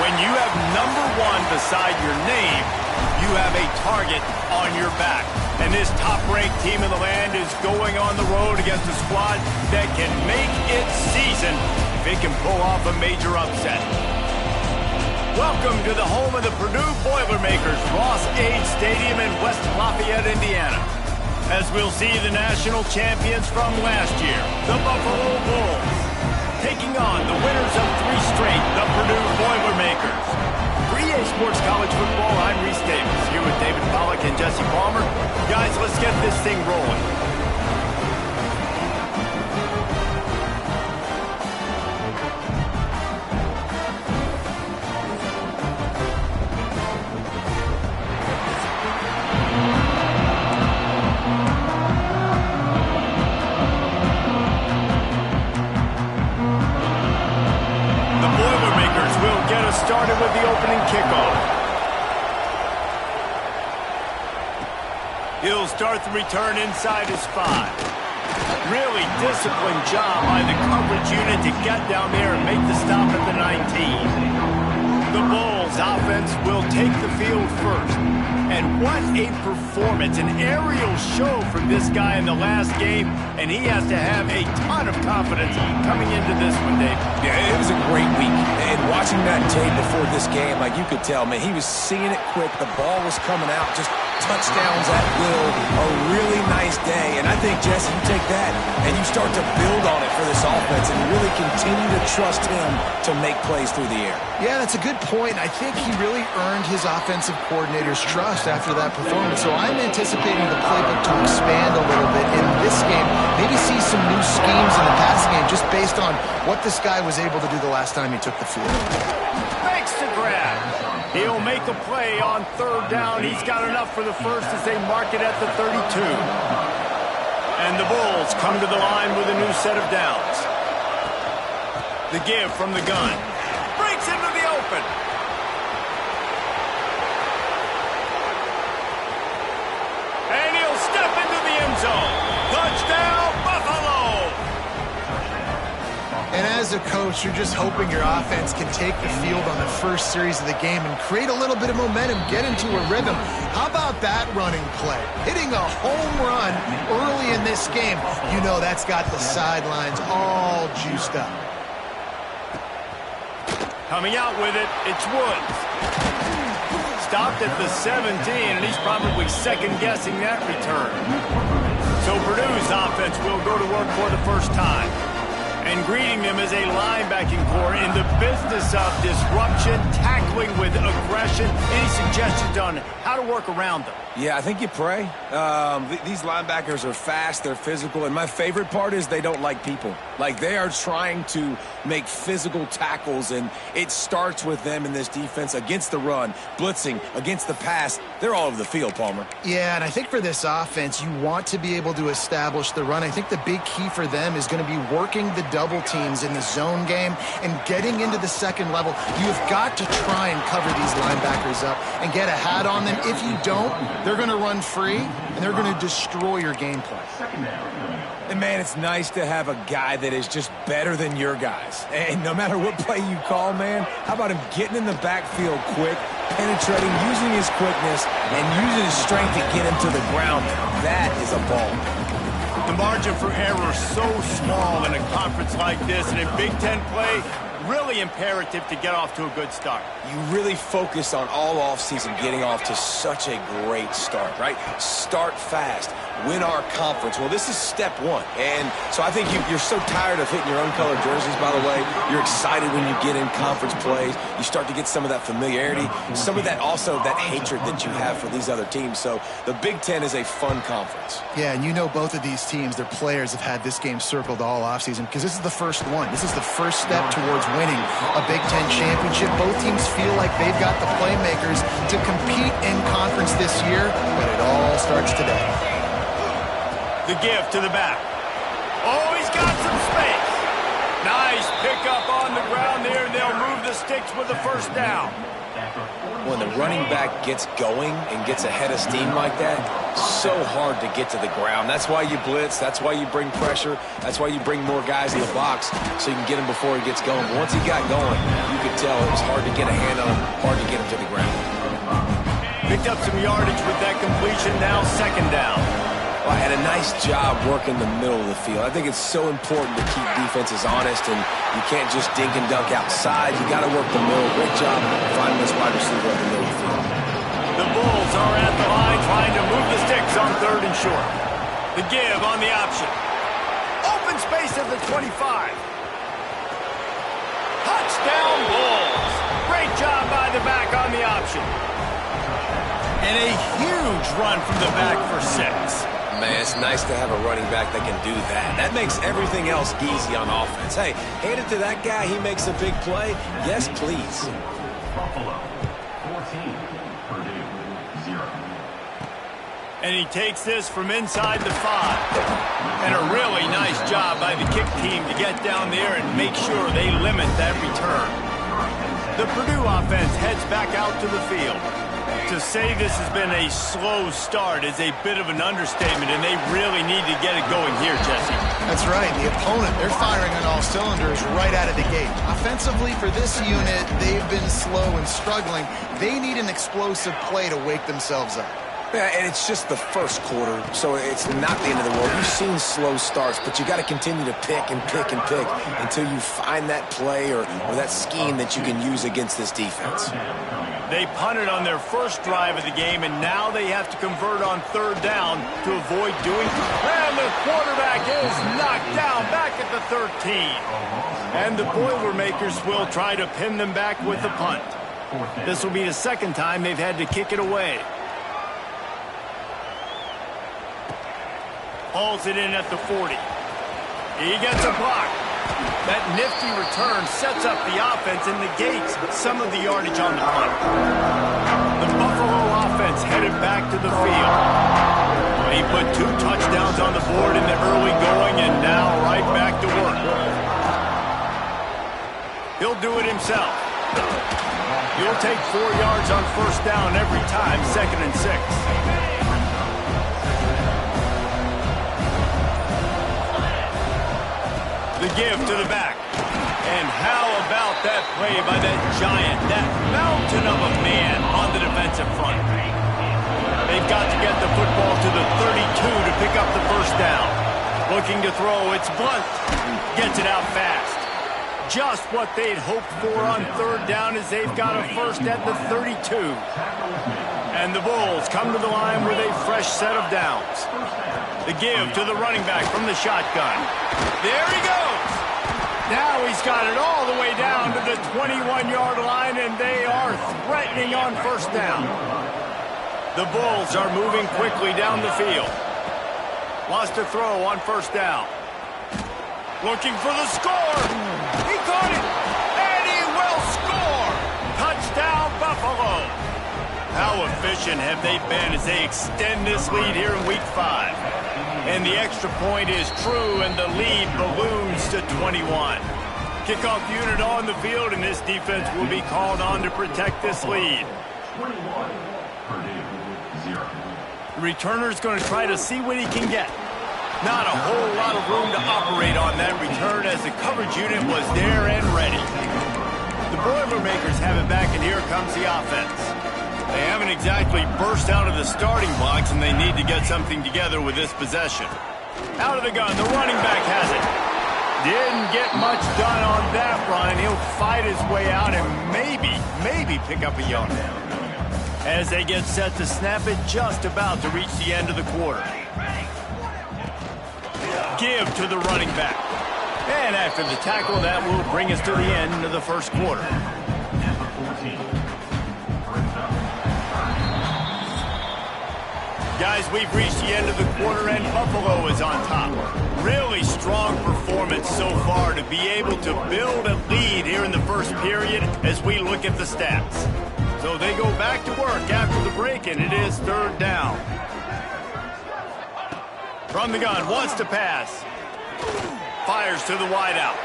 When you have #1 beside your name, you have a target on your back. And this top-ranked team in the land is going on the road against a squad that can make its season if it can pull off a major upset. Welcome to the home of the Purdue Boilermakers, Ross-Ade Stadium in West Lafayette, Indiana. As we'll see the national champions from last year, the Buffalo Bulls, taking on the winners of 3 straight, the Purdue Boilermakers. For EA Sports College Football, I'm Reese Davis, here with David Pollack and Jesse Palmer. Guys, let's get this thing rolling. Started with the opening kickoff. He'll start the return inside his 5. Really disciplined job by the coverage unit to get down there and make the stop at the 19. The Bulls offense will take the field first. And what a performance, an aerial show from this guy in the last game, and he has to have a ton of confidence coming into this one, Dave. Yeah, it was a great week. And watching that tape before this game, like you could tell, man, he was seeing it quick. The ball was coming out, just touchdowns at will. A really nice day. And I think, Jesse, you take that and you start to build on it for this offense and really continue to trust him to make plays through the air. Yeah, that's a good point. I think he really earned his offensive coordinator's trust after that performance. So I'm anticipating the playbook to expand a little bit in this game. Maybe see some new schemes in the passing game just based on what this guy was able to do the last time he took the field. Makes the grab. He'll make a play on 3rd down. He's got enough for the first as they mark it at the 32. And the Bulls come to the line with a new set of downs. The give from the gun. Breaks into the open. And he'll step into the end zone. Touchdown, Buffalo! And as a coach, you're just hoping your offense can take the field on the first series of the game and create a little bit of momentum, get into a rhythm. How about that running play? Hitting a home run early in this game. You know that's got the sidelines all juiced up. Coming out with it, it's Woods. Stopped at the 17, and he's probably second-guessing that return. So Purdue's offense will go to work for the first time. And greeting them as a linebacking core in the business of disruption, tackling with aggression. Any suggestions on how to work around them? Yeah, I think you pray. These linebackers are fast, they're physical, and my favorite part is they don't like people. Like, they are trying to make physical tackles, and it starts with them in this defense against the run, blitzing, against the pass. They're all over the field, Palmer. Yeah, and I think for this offense, you want to be able to establish the run. I think the big key for them is going to be working the double teams in the zone game and getting into the second level. You've got to try and cover these linebackers up and get a hat on them. If you don't, they're going to run free, and they're going to destroy your game plan. And, man, it's nice to have a guy that is just better than your guys. And no matter what play you call, man, how about him getting in the backfield quick, penetrating, using his quickness, and using his strength to get him to the ground? That is a ball. The margin for error so small in a conference like this, and in Big Ten play, really imperative to get off to a good start. You really focus on all offseason getting off to such a great start, right? Start fast. Win our conference. Well, this is step 1. And so I think you're so tired of hitting your own colored jerseys, by the way. You're excited when you get in conference plays. You start to get some of that familiarity, some of that also that hatred that you have for these other teams. So the Big Ten is a fun conference. Yeah, and you know both of these teams, their players have had this game circled all offseason because this is the first one. This is the first step towards winning a Big Ten championship. Both teams feel like they've got the playmakers to compete in conference this year, but it all starts today. The give to the back. Oh, he's got some space. Nice pickup on the ground there. They'll move the sticks with the first down. When the running back gets going and gets ahead of steam like that, so hard to get to the ground. That's why you blitz. That's why you bring pressure. That's why you bring more guys in the box so you can get him before he gets going. But once he got going, you could tell it was hard to get a hand on him, hard to get him to the ground. Picked up some yardage with that completion. Now second down. Well, and a nice job working the middle of the field. I think it's so important to keep defenses honest, and you can't just dink and dunk outside. You got to work the middle. Great job finding this wide receiver up the middle of the field. The Bulls are at the line trying to move the sticks on 3rd and short. The give on the option. Open space at the 25. Touchdown Bulls. Great job by the back on the option. And a huge run from the back for 6. Man, it's nice to have a running back that can do that. That makes everything else easy on offense. Hey, hand it to that guy. He makes a big play. Yes, please. Buffalo, 14, Purdue, 0. And he takes this from inside the 5. And a really nice job by the kick team to get down there and make sure they limit that return. The Purdue offense heads back out to the field. To say this has been a slow start is a bit of an understatement, and they really need to get it going here, Jesse. That's right. The opponent, they're firing on all cylinders right out of the gate. Offensively, for this unit, they've been slow and struggling. They need an explosive play to wake themselves up. Yeah, and it's just the first quarter, so it's not the end of the world. You've seen slow starts, but you got to continue to pick and pick and pick until you find that play or that scheme that you can use against this defense. They punted on their first drive of the game, and now they have to convert on 3rd down to avoid doing. And the quarterback is knocked down back at the 13. And the Boilermakers will try to pin them back with the punt. This will be the second time they've had to kick it away. Hauls it in at the 40. He gets a block. That nifty return sets up the offense and negates some of the yardage on the punt. The Buffalo offense headed back to the field. He put 2 touchdowns on the board in the early going and now right back to work. He'll do it himself. He'll take 4 yards on 1st down every time, 2nd and 6. The give to the back. And how about that play by that giant, that mountain of a man on the defensive front? They've got to get the football to the 32 to pick up the 1st down. Looking to throw, it's Blunt. Gets it out fast. Just what they'd hoped for on 3rd down as they've got a 1st at the 32. And the Bulls come to the line with a fresh set of downs. The give to the running back from the shotgun. There he goes. Now he's got it all the way down to the 21-yard line, and they are threatening on 1st down. The Bulls are moving quickly down the field. Lost a throw on 1st down. Looking for the score. He caught it, and he will score. Touchdown, Buffalo. How efficient have they been as they extend this lead here in Week 5? And the extra point is true, and the lead balloons to 21. Kickoff unit on the field, and this defense will be called on to protect this lead. 21, Purdue, 0. The returner's going to try to see what he can get. Not a whole lot of room to operate on that return as the coverage unit was there and ready. The Boilermakers have it back, and here comes the offense. They haven't exactly burst out of the starting blocks, and they need to get something together with this possession. Out of the gun, the running back has it. Didn't get much done on that run. He'll fight his way out and maybe pick up a yard. As they get set to snap it, just about to reach the end of the quarter. Give to the running back. And after the tackle, that will bring us to the end of the 1st quarter. Guys, we've reached the end of the quarter, and Buffalo is on top. Really strong performance so far to be able to build a lead here in the 1st period as we look at the stats. So they go back to work after the break, and it is 3rd down. From the gun, wants to pass. Fires to the wideout.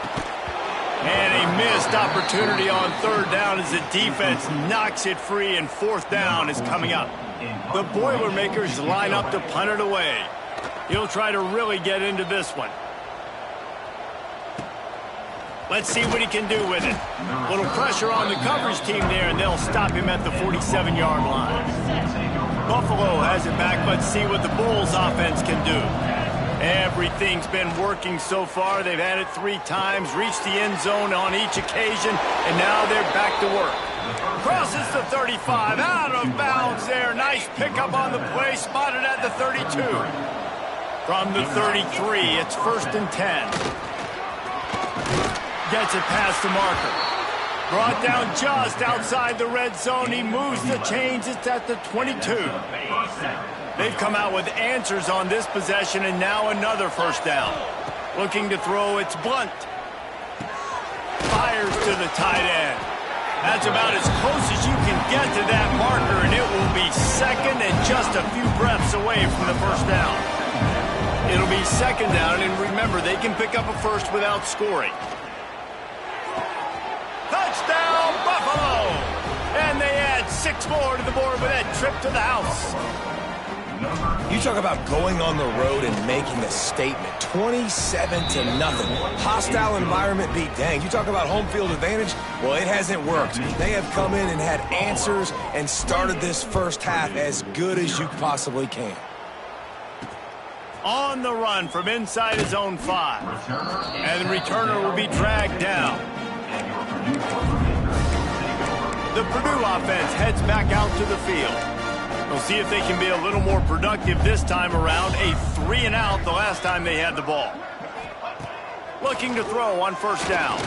And a missed opportunity on third down as the defense knocks it free, and fourth down is coming up. The Boilermakers line up to punt it away. He'll try to really get into this one. Let's see what he can do with it. A little pressure on the coverage team there, and they'll stop him at the 47-yard line. Buffalo has it back. Let's see what the Bulls offense can do. Everything's been working so far. They've had it 3 times, reached the end zone on each occasion, and now they're back to work. Crosses the 35, out of bounds there. Nice pickup on the play, spotted at the 32. From the 33, it's 1st and 10. Gets it past the marker. Brought down just outside the red zone. He moves the chains. It's at the 22. They've come out with answers on this possession, and now another first down. Looking to throw, it's Blunt. Fires to the tight end. That's about as close as you can get to that marker, and it will be second and just a few breaths away from the first down. It'll be second down, and remember, they can pick up a first without scoring. Touchdown, Buffalo! And they add 6 more to the board with that trip to the house. You talk about going on the road and making a statement. 27-0. Hostile environment beat dang. You talk about home field advantage. Well, it hasn't worked. They have come in and had answers and started this first half as good as you possibly can. On the run from inside his own 5. And the returner will be dragged down. The Purdue offense heads back out to the field. We'll see if they can be a little more productive this time around. A 3-and-out the last time they had the ball. Looking to throw on first down.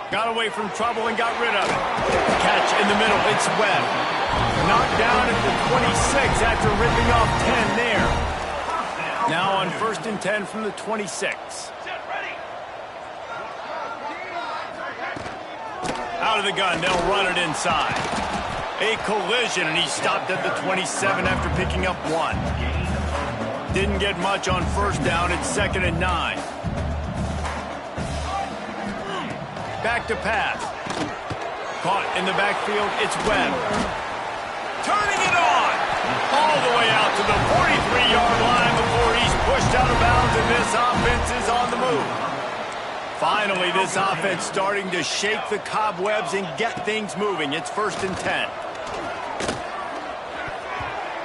Got away from trouble and got rid of it. Catch in the middle. It's Webb. Knocked down at the 26 after ripping off 10 there. Now on 1st and 10 from the 26. Out of the gun, they'll run it inside. A collision, and he stopped at the 27 after picking up 1. Didn't get much on first down. It's 2nd and 9. Back to pass. Caught in the backfield, it's Webb. Turning it on! All the way out to the 43-yard line before he's pushed out of bounds, and this offense is on the move. Finally, this offense starting to shake the cobwebs and get things moving. It's 1st and 10.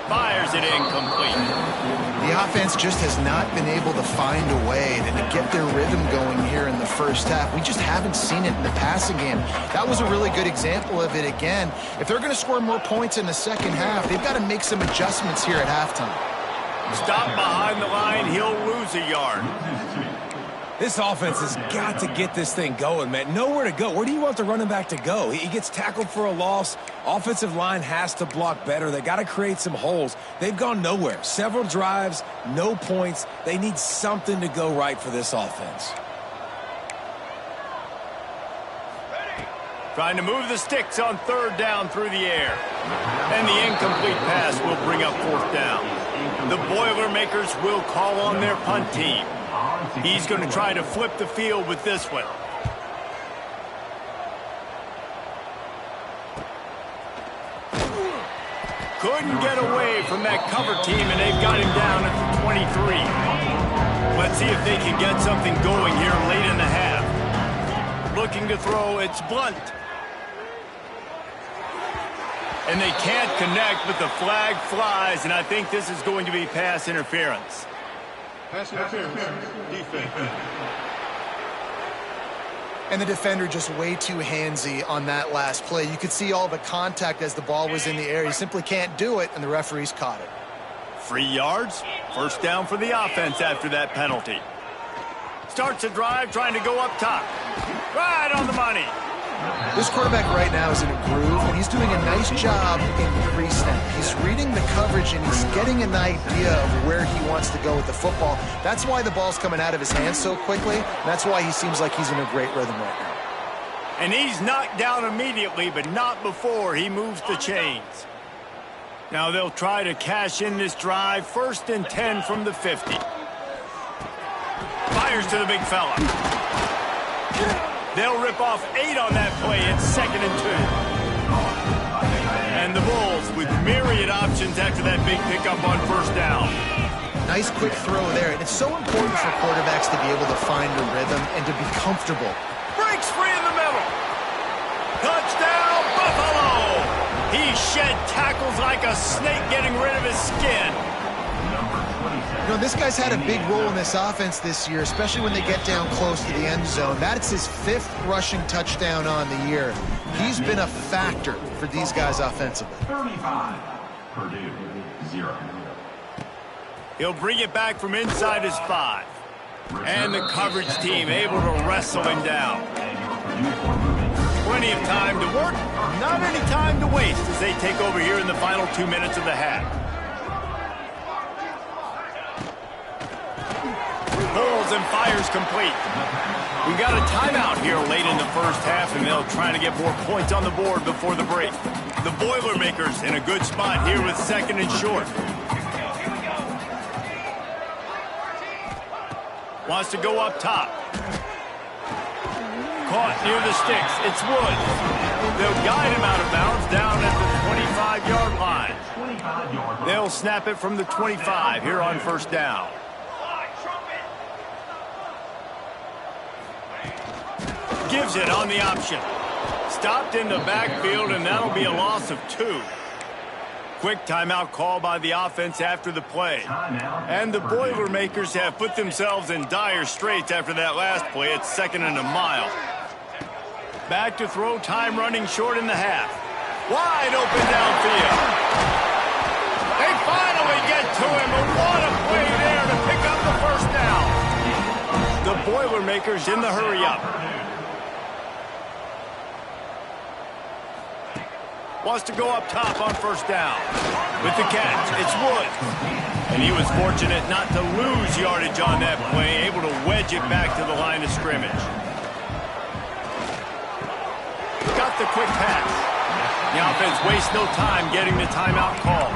Fires it incomplete. The offense just has not been able to find a way to get their rhythm going here in the first half. We just haven't seen it in the passing game. That was a really good example of it again. If they're going to score more points in the second half, they've got to make some adjustments here at halftime. Stop behind the line, he'll lose a yard. This offense has got to get this thing going, man. Nowhere to go. Where do you want the running back to go? He gets tackled for a loss. Offensive line has to block better. They got to create some holes. They've gone nowhere. Several drives, no points. They need something to go right for this offense. Trying to move the sticks on third down through the air. And the incomplete pass will bring up fourth down. The Boilermakers will call on their punt team. He's going to try to flip the field with this one. Couldn't get away from that cover team, and they've got him down at the 23. Let's see if they can get something going here late in the half. Looking to throw, it's Blunt. And they can't connect, but the flag flies, and I think this is going to be pass interference. Pass interference. Defense. And the defender just way too handsy on that last play. You could see all the contact as the ball was in the air. He simply can't do it, and the referees caught it. 3 yards, first down for the offense after that penalty. Starts a drive trying to go up top. Right on the money. This quarterback right now is in a groove, and he's doing a nice job in pre-snap. He's reading the coverage, and he's getting an idea of where he wants to go with the football. That's why the ball's coming out of his hands so quickly, and that's why he seems like he's in a great rhythm right now. And he's knocked down immediately, but not before he moves the chains. Now they'll try to cash in this drive. 1st and 10 from the 50. Fires to the big fella. They'll rip off 8 on that play. It's 2nd and 2. And the Bulls with myriad options after that big pickup on 1st down. Nice quick throw there. And it's so important for quarterbacks to be able to find a rhythm and to be comfortable. Breaks free in the middle. Touchdown, Buffalo! He shed tackles like a snake getting rid of his skin. You know, this guy's had a big role in this offense this year, especially when they get down close to the end zone. That's his 5th rushing touchdown on the year. He's been a factor for these guys offensively. 35, Purdue, 0. He'll bring it back from inside his 5. And the coverage team able to wrestle him down. Plenty of time to work, not any time to waste as they take over here in the final 2 minutes of the half. Pulls and fires complete. We got a timeout here late in the first half, and they'll try to get more points on the board before the break. The Boilermakers in a good spot here with 2nd and short. Wants to go up top. Caught near the sticks. It's Woods. They'll guide him out of bounds down at the 25-yard line. They'll snap it from the 25 here on 1st down. Gives it on the option. Stopped in the backfield, and that'll be a loss of 2. Quick timeout call by the offense after the play. And the Boilermakers have put themselves in dire straits after that last play. It's 2nd and a mile. Back to throw, time running short in the half. Wide open downfield. They finally get to him, and what a play there to pick up the 1st down. The Boilermakers in the hurry-up. Wants to go up top on 1st down. With the catch, it's Woods. And he was fortunate not to lose yardage on that play, able to wedge it back to the line of scrimmage. Got the quick pass. The offense wastes no time getting the timeout call.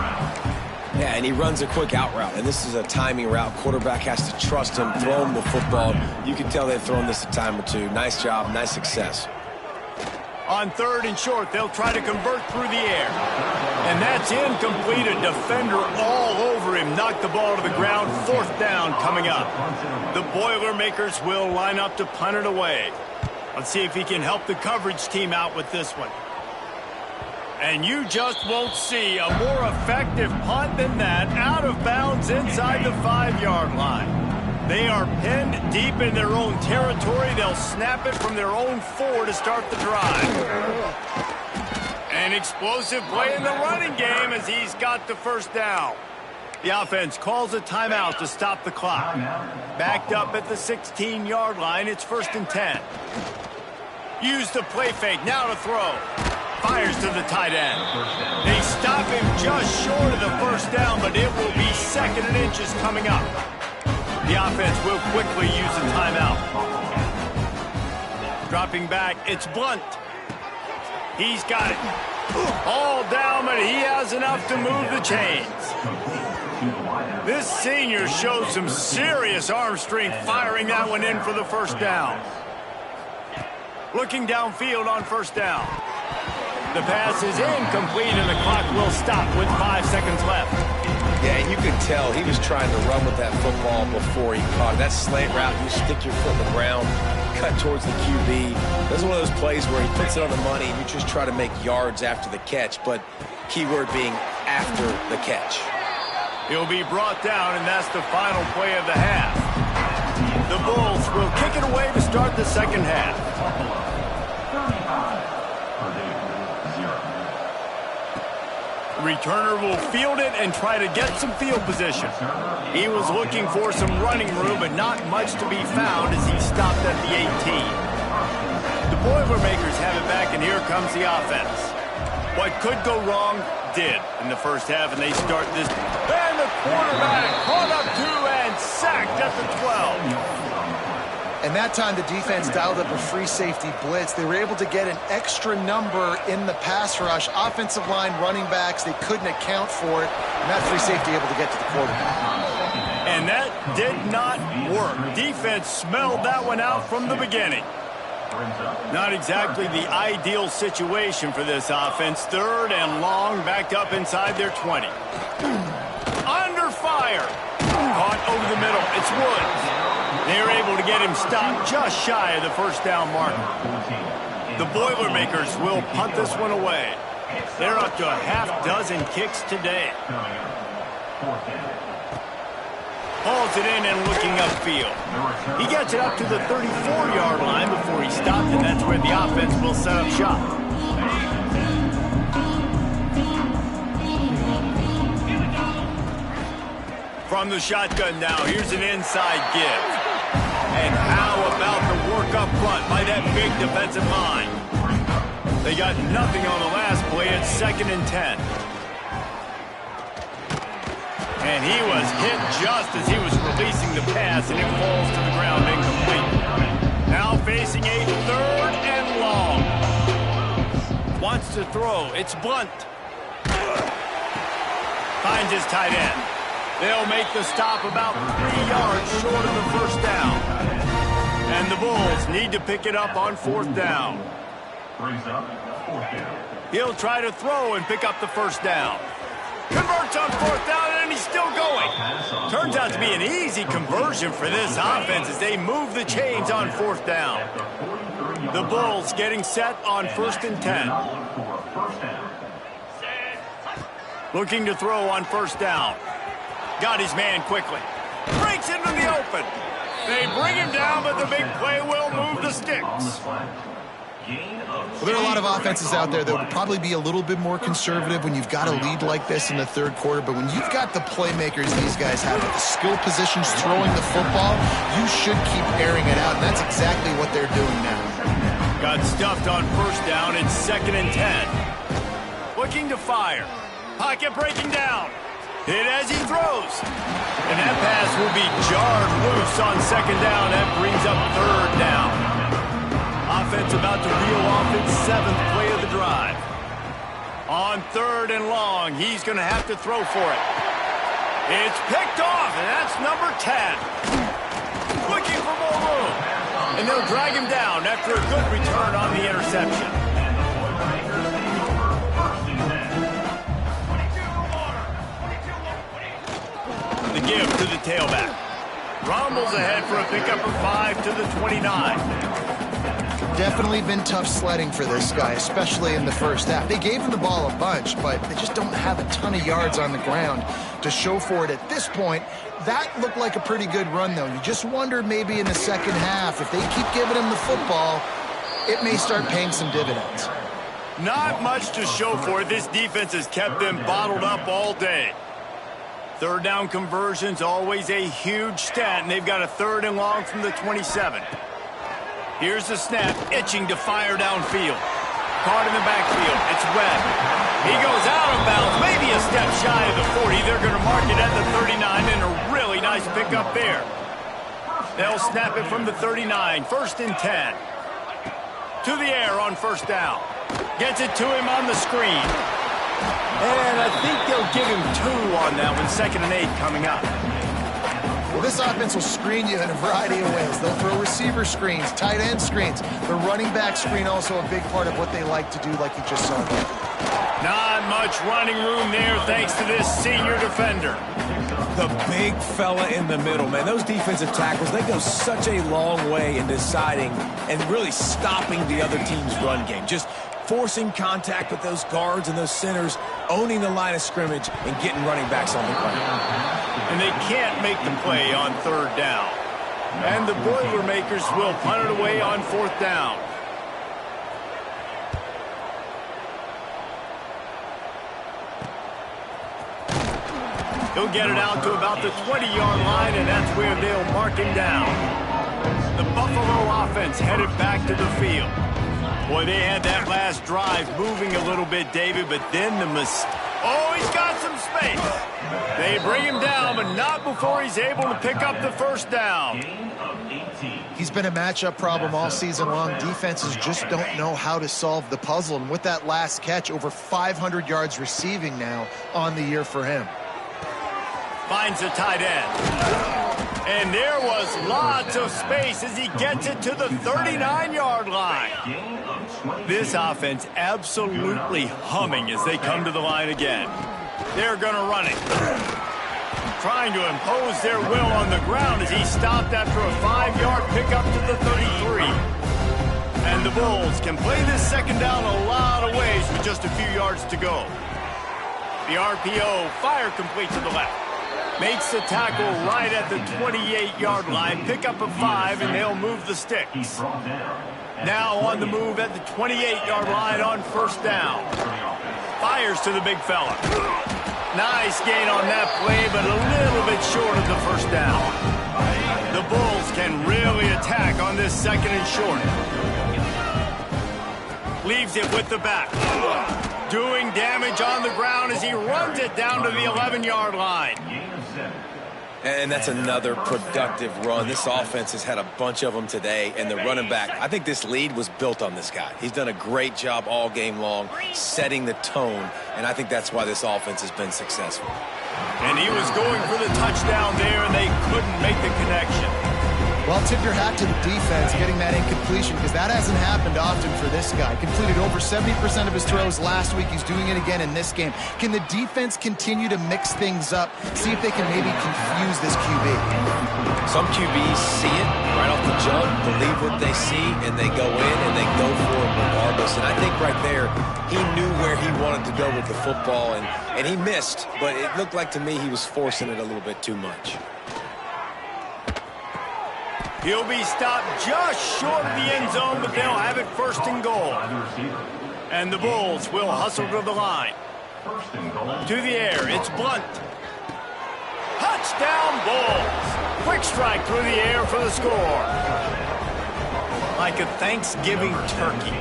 Yeah, and he runs a quick out route, and this is a timing route. Quarterback has to trust him, throw him the football. You can tell they've thrown this a time or two. Nice job, nice success. On 3rd and short, they'll try to convert through the air. And that's incomplete. A defender all over him. Knocked the ball to the ground. 4th down coming up. The Boilermakers will line up to punt it away. Let's see if he can help the coverage team out with this one. And you just won't see a more effective punt than that. Out of bounds inside the 5-yard line. They are pinned deep in their own territory. They'll snap it from their own 4 to start the drive. An explosive play in the running game as he's got the 1st down. The offense calls a timeout to stop the clock. Backed up at the 16-yard line. It's 1st and 10. Use the play fake. Now to throw. Fires to the tight end. They stop him just short of the 1st down, but it will be 2nd and inches coming up. The offense will quickly use a timeout. Dropping back, it's Blunt. He's got it. All down, but he has enough to move the chains. This senior shows some serious arm strength firing that one in for the 1st down. Looking downfield on 1st down. The pass is incomplete, and the clock will stop with 5 seconds left. Yeah, and you could tell he was trying to run with that football before he caught it. That slant route, you stick your foot in the ground, cut towards the QB. This is one of those plays where he puts it on the money, and you just try to make yards after the catch, but keyword being after the catch. He'll be brought down, and that's the final play of the half. The Bulls will kick it away to start the 2nd half. 35, Purdue, 0. The returner will field it and try to get some field position. He was looking for some running room, but not much to be found as he stopped at the 18. The Boilermakers have it back, and here comes the offense. What could go wrong did in the 1st half, and they start this. And the quarterback caught up to and sacked at the 12. And that time the defense dialed up a free safety blitz. They were able to get an extra number in the pass rush. Offensive line, running backs, they couldn't account for it. And that free safety able to get to the quarterback. And that did not work. Defense smelled that one out from the beginning. Not exactly the ideal situation for this offense. 3rd and long, backed up inside their 20. Under fire. Caught over the middle. It's Woods. They're able to get him stopped just shy of the first down marker. The Boilermakers will punt this one away. They're up to a half-dozen kicks today. Hauls it in and looking upfield. He gets it up to the 34-yard line before he stopped, and that's where the offense will set up shop. From the shotgun now, here's an inside give. And how about the work up front by that big defensive line? They got nothing on the last play. It's 2nd and 10. And he was hit just as he was releasing the pass, and it falls to the ground incomplete. Now facing a 3rd and long. Wants to throw. It's Blunt. Finds his tight end. They'll make the stop about 3 yards short of the first down. And the Bulls need to pick it up on 4th down. He'll try to throw and pick up the first down. Converts on 4th down, and he's still going. Turns out to be an easy conversion for this offense as they move the chains on 4th down. The Bulls getting set on 1st and 10. Looking to throw on 1st down. Got his man quickly. Breaks into the open. They bring him down, but the big play will move the sticks. Well, there are a lot of offenses out there that would probably be a little bit more conservative when you've got a lead like this in the 3rd quarter. But when you've got the playmakers these guys have at the skill positions throwing the football, you should keep airing it out. And that's exactly what they're doing now. Got stuffed on 1st down. It's 2nd and 10. Looking to fire. Pocket breaking down. Hit as he throws. And that pass will be jarred loose on 2nd down. That brings up 3rd down. Offense about to reel off its 7th play of the drive. On 3rd and long, he's going to have to throw for it. It's picked off, and that's number 10. Looking for more room. And they'll drag him down after a good return on the interception. The give to the tailback. Rumbles ahead for a pickup of 5 to the 29. Definitely been tough sledding for this guy, especially in the first half. They gave him the ball a bunch, but they just don't have a ton of yards on the ground to show for it at this point. That looked like a pretty good run, though. You just wonder maybe in the second half, if they keep giving him the football, it may start paying some dividends. Not much to show for it. This defense has kept them bottled up all day. 3rd down conversions, always a huge stat, and they've got a 3rd and long from the 27. Here's the snap, itching to fire downfield. Caught in the backfield, it's Webb. He goes out of bounds, maybe a step shy of the 40. They're going to mark it at the 39, and a really nice pickup there. They'll snap it from the 39, 1st and 10. To the air on 1st down. Gets it to him on the screen. And I think they'll give him 2 on that one, 2nd and 8 coming up. Well, this offense will screen you in a variety of ways. They'll throw receiver screens, tight end screens. The running back screen also a big part of what they like to do, like you just saw there. Not much running room there thanks to this senior defender. The big fella in the middle, man. Those defensive tackles, they go such a long way in deciding and really stopping the other team's run game. Just forcing contact with those guards and those centers, owning the line of scrimmage, and getting running backs on the ground. And they can't make the play on 3rd down. And the Boilermakers will punt it away on 4th down. He'll get it out to about the 20-yard line, and that's where they'll mark him down. The Buffalo offense headed back to the field. Boy, they had that last drive moving a little bit, David, but then oh, he's got some space. They bring him down, but not before he's able to pick up the 1st down. He's been a matchup problem all season long. Defenses just don't know how to solve the puzzle. And with that last catch, over 500 yards receiving now on the year for him. Finds the tight end. And there was lots of space as he gets it to the 39-yard line. This offense absolutely humming as they come to the line again. They're going to run it. Trying to impose their will on the ground as he stopped after a 5-yard pickup to the 33. And the Bulls can play this second down a lot of ways with just a few yards to go. The RPO, fire complete to the left. Makes the tackle right at the 28-yard line. Pick up a 5, and they'll move the sticks. Now on the move at the 28-yard line on first down. Fires to the big fella. Nice gain on that play, but a little bit short of the first down. The Bulls can really attack on this second and short. Leaves it with the back. Doing damage on the ground as he runs it down to the 11-yard line. And that's another productive run. This offense has had a bunch of them today, and the running back, I think this lead was built on this guy. He's done a great job all game long, setting the tone, and I think that's why this offense has been successful. And he was going for the touchdown there, and they couldn't make the connection. Well, tip your hat to the defense getting that incompletion because that hasn't happened often for this guy. Completed over 70% of his throws last week. He's doing it again in this game. Can the defense continue to mix things up? See if they can maybe confuse this QB. Some QBs see it right off the jump, believe what they see, and they go in and they go for it regardless. And I think right there, he knew where he wanted to go with the football, and he missed, but it looked like to me he was forcing it a little bit too much. He'll be stopped just short of the end zone, but they'll have it first and goal. And the Bulls will hustle to the line. To the air, it's Blunt. Touchdown, Bulls. Quick strike through the air for the score. Like a Thanksgiving turkey.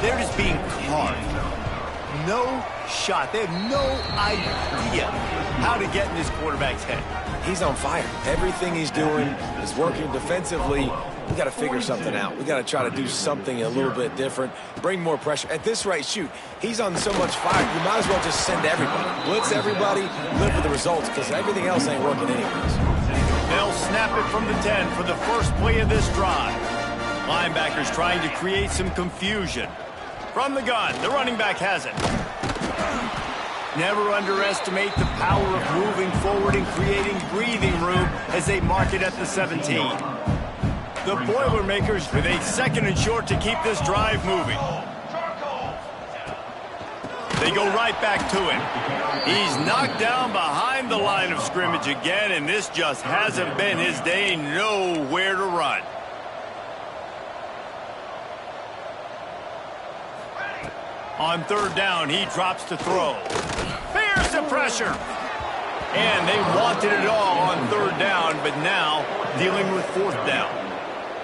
They're just being carved. No shot. They have no idea how to get in this quarterback's head. He's on fire. Everything he's doing is working defensively. We got to figure something out. We got to try to do something a little bit different, bring more pressure. At this rate, shoot, he's on so much fire, you might as well just send everybody. Blitz everybody, live with the results, because everything else ain't working anyways. They'll snap it from the 10 for the first play of this drive. Linebackers trying to create some confusion. From the gun, the running back has it. Never underestimate the power of moving forward and creating breathing room as they mark it at the 17. The Boilermakers with a second and short to keep this drive moving. They go right back to him. He's knocked down behind the line of scrimmage again, and this just hasn't been his day. Nowhere to run. On third down, he drops to throw. Fears the pressure. And they wanted it all on third down, but now dealing with fourth down.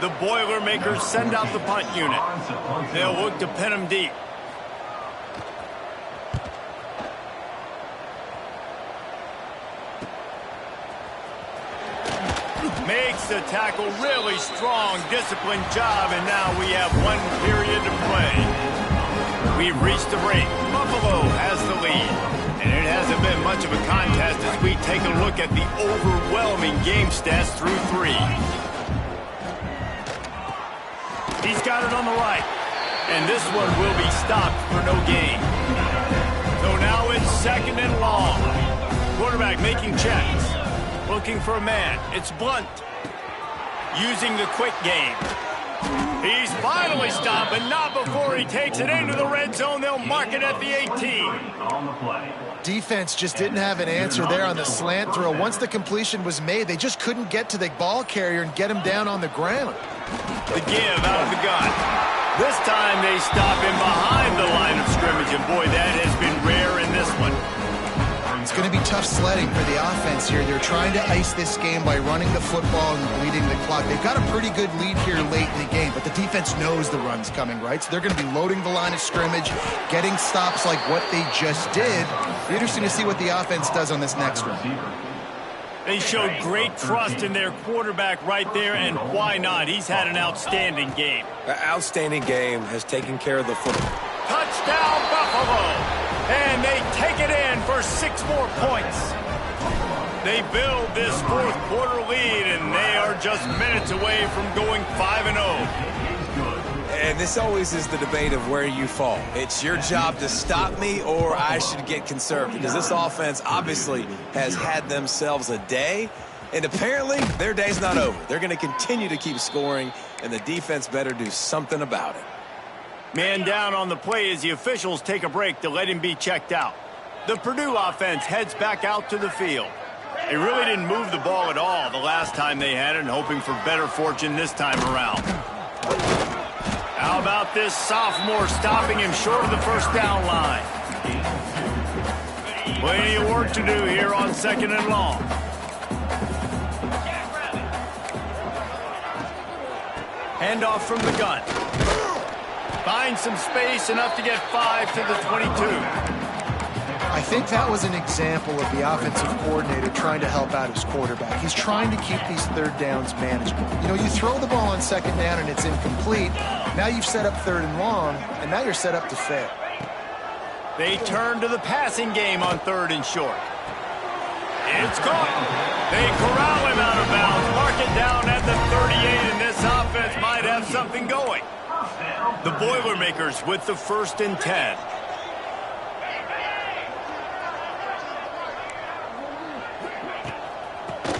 The Boilermakers send out the punt unit. They'll look to pin him deep. Makes the tackle, really strong, disciplined job, and now we have 1 period to play. We've reached the break. Buffalo has the lead. And it hasn't been much of a contest as we take a look at the overwhelming game stats through 3. He's got it on the right. And this one will be stopped for no gain. So now it's second and long. Quarterback making checks. Looking for a man. It's Blunt. Using the quick game. He's finally stopped, but not before he takes it into the red zone. They'll mark it at the 18. Defense just didn't have an answer there on the slant throw. Once the completion was made, they just couldn't get to the ball carrier and get him down on the ground. The give out of the gun. This time they stop him behind the line of scrimmage, and boy, that has been rare in this one. It's going to be tough sledding for the offense here. They're trying to ice this game by running the football and bleeding the clock. They've got a pretty good lead here late in the game, but the defense knows the run's coming, right? So they're going to be loading the line of scrimmage, getting stops like what they just did. Be interesting to see what the offense does on this next one. They showed great trust in their quarterback right there, and why not? He's had an outstanding game. The outstanding game has taken care of the football. Touchdown, Buffalo! And they take it in for 6 more points. They build this fourth quarter lead, and they are just minutes away from going 5-0. And this always is the debate of where you fall. It's your job to stop me, or I should get conserved, because this offense obviously has had themselves a day, and apparently their day's not over. They're going to continue to keep scoring, and the defense better do something about it. Man down on the play as the officials take a break to let him be checked out. The Purdue offense heads back out to the field. They really didn't move the ball at all the last time they had it, and hoping for better fortune this time around. How about this sophomore stopping him short of the first down line? Plenty of work to do here on 2nd and long. Handoff from the gun. Finds some space, enough to get 5 to the 22. I think that was an example of the offensive coordinator trying to help out his quarterback. He's trying to keep these third downs manageable. You know, you throw the ball on 2nd down and it's incomplete. Now you've set up 3rd and long, and now you're set up to fail. They turn to the passing game on 3rd and short. It's caught. They corral him out of bounds, mark it down at the 38, and this offense might have something going. The Boilermakers with the 1st and 10.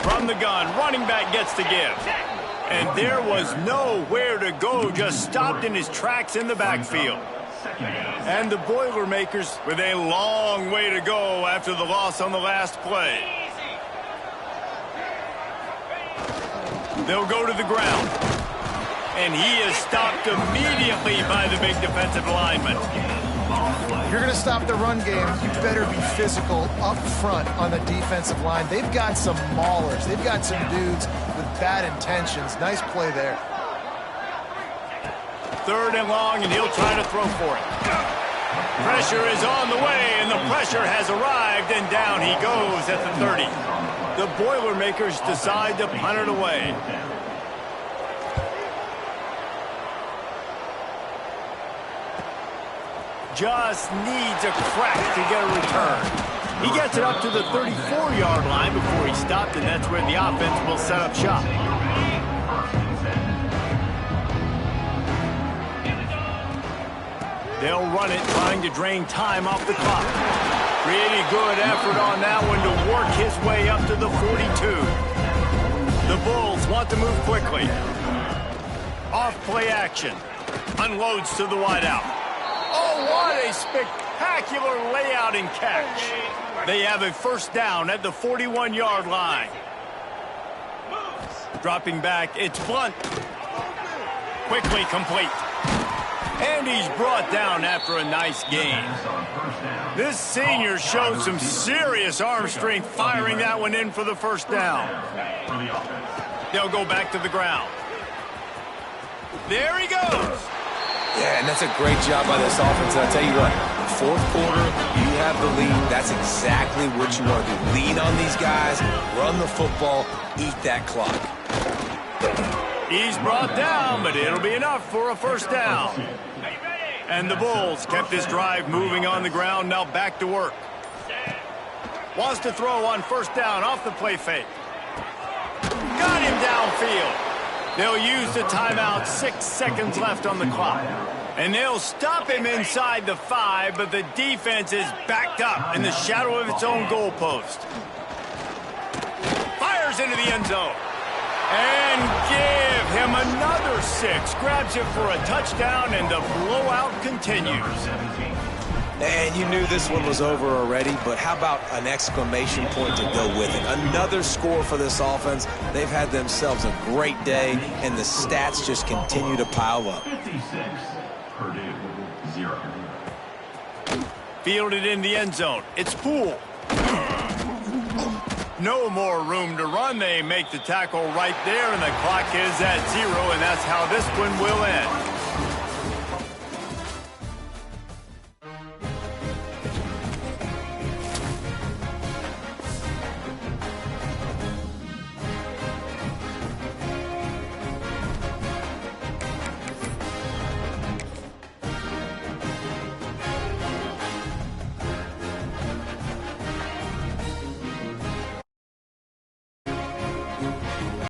From the gun, running back gets the give. And there was nowhere to go, just stopped in his tracks in the backfield. And the Boilermakers with a long way to go after the loss on the last play. They'll go to the ground. And he is stopped immediately by the big defensive lineman. If you're going to stop the run game, you better be physical up front on the defensive line. They've got some maulers. They've got some dudes with bad intentions. Nice play there. 3rd and long, and he'll try to throw for it. Pressure is on the way, and the pressure has arrived, and down he goes at the 30. The Boilermakers decide to punt it away. Just needs a crack to get a return. He gets it up to the 34-yard line before he stopped, and that's where the offense will set up shop. They'll run it, trying to drain time off the clock. Pretty good effort on that one to work his way up to the 42. The Bulls want to move quickly. Off play action. Unloads to the wideout. Oh, what a spectacular layout and catch. They have a 1st down at the 41-yard line. Dropping back, it's Blunt. Quickly complete. And he's brought down after a nice gain. This senior showed some serious arm strength firing that one in for the 1st down. They'll go back to the ground. There he goes. Yeah, and that's a great job by this offense. And I'll tell you what, 4th quarter, you have the lead. That's exactly what you want to do. Lean on these guys, run the football, eat that clock. He's brought down, but it'll be enough for a 1st down. And the Bulls kept this drive moving on the ground, now back to work. Wants to throw on 1st down off the play fake. Got him downfield. They'll use the timeout, 6 seconds left on the clock. And they'll stop him inside the 5, but the defense is backed up in the shadow of its own goalpost. Fires into the end zone. And give him another 6. Grabs it for a touchdown, and the blowout continues. And you knew this one was over already, but how about an exclamation point to go with it? Another score for this offense. They've had themselves a great day, and the stats just continue to pile up. 56, Purdue, 0. Fielded in the end zone. It's Poole. No more room to run. They make the tackle right there, and the clock is at 0, and that's how this one will end.